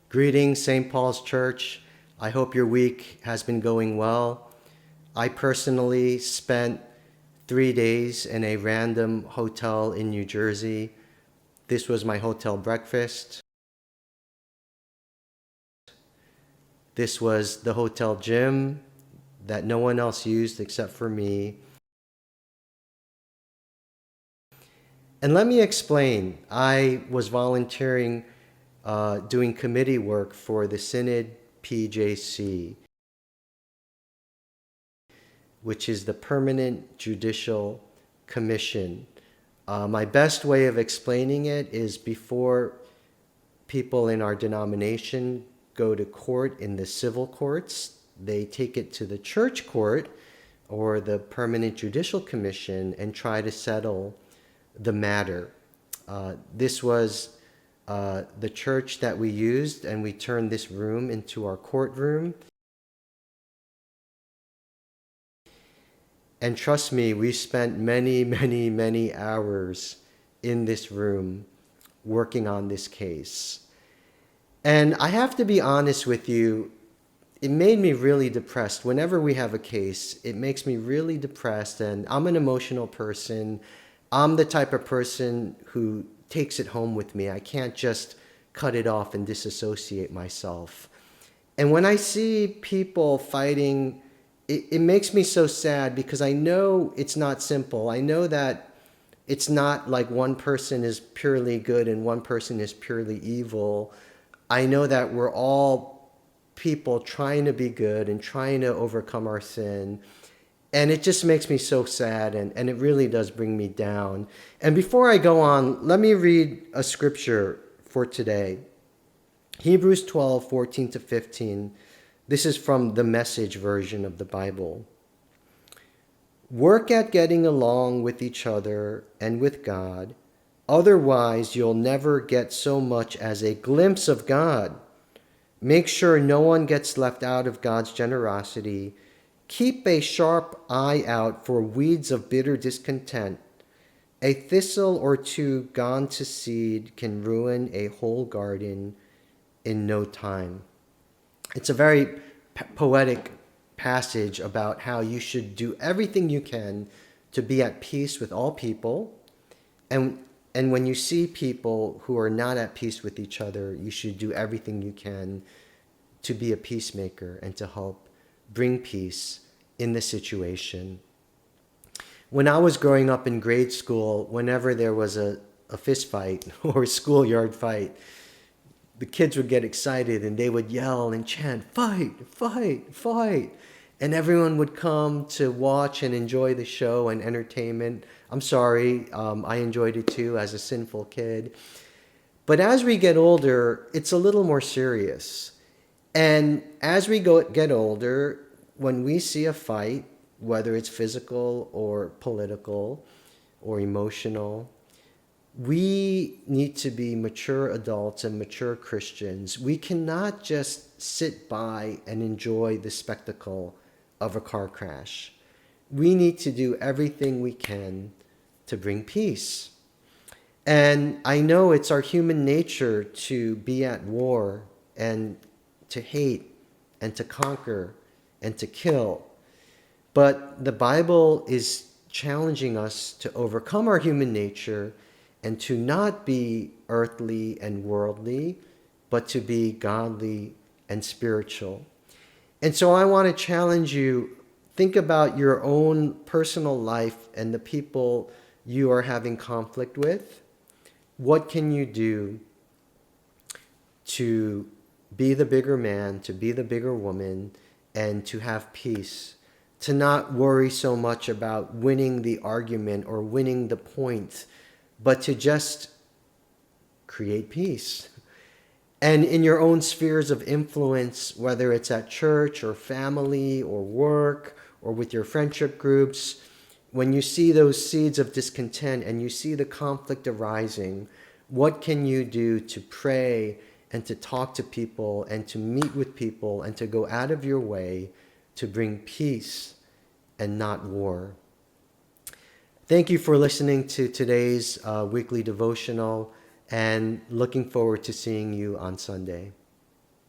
Greetings, St. Paul's Church. I hope your week has been going well. I personally spent 3 days in a random hotel in New Jersey. This was my hotel breakfast. This was the hotel gym that no one else used except for me. And let me explain. I was volunteering doing committee work for the Synod PJC, which is the Permanent Judicial Commission. My best way of explaining it is before people in our denomination go to court in the civil courts, they take it to the church court or the Permanent Judicial Commission and try to settle the matter. This was the church that we used, and we turned this room into our courtroom. And trust me, we spent many hours in this room working on this case. And I have to be honest with you, it made me really depressed. Whenever we have a case, it makes me really depressed, and I'm an emotional person. I'm the type of person who takes it home with me. I can't just cut it off and disassociate myself. And when I see people fighting, it makes me so sad because I know it's not simple. I know that it's not like one person is purely good and one person is purely evil. I know that we're all people trying to be good and trying to overcome our sin. And it just makes me so sad, and it really does bring me down. And before I go on, let me read a scripture for today. Hebrews 12:14-15. This is from the Message version of the Bible. Work at getting along with each other and with God. Otherwise, you'll never get so much as a glimpse of God. Make sure no one gets left out of God's generosity. Keep a sharp eye out for weeds of bitter discontent. A thistle or two gone to seed can ruin a whole garden in no time. It's a very poetic passage about how you should do everything you can to be at peace with all people. And when you see people who are not at peace with each other, you should do everything you can to be a peacemaker and to help bring peace in the situation. When I was growing up in grade school, whenever there was a fist fight or a schoolyard fight, the kids would get excited and they would yell and chant, "Fight, fight, fight." And everyone would come to watch and enjoy the show and entertainment. I'm sorry, I enjoyed it too as a sinful kid. But as we get older, it's a little more serious. And as we get older, when we see a fight, whether it's physical or political or emotional, we need to be mature adults and mature Christians. We cannot just sit by and enjoy the spectacle of a car crash. We need to do everything we can to bring peace. And I know it's our human nature to be at war and to hate and to conquer and to kill. But the Bible is challenging us to overcome our human nature and to not be earthly and worldly, but to be godly and spiritual. And so I want to challenge you, think about your own personal life and the people you are having conflict with. What can you do to be the bigger man, to be the bigger woman, and to have peace? To not worry so much about winning the argument or winning the point, but to just create peace. And in your own spheres of influence, whether it's at church or family or work or with your friendship groups, when you see those seeds of discontent and you see the conflict arising, what can you do to pray and to talk to people and to meet with people and to go out of your way to bring peace and not war? Thank you for listening to today's weekly devotional, and looking forward to seeing you on Sunday.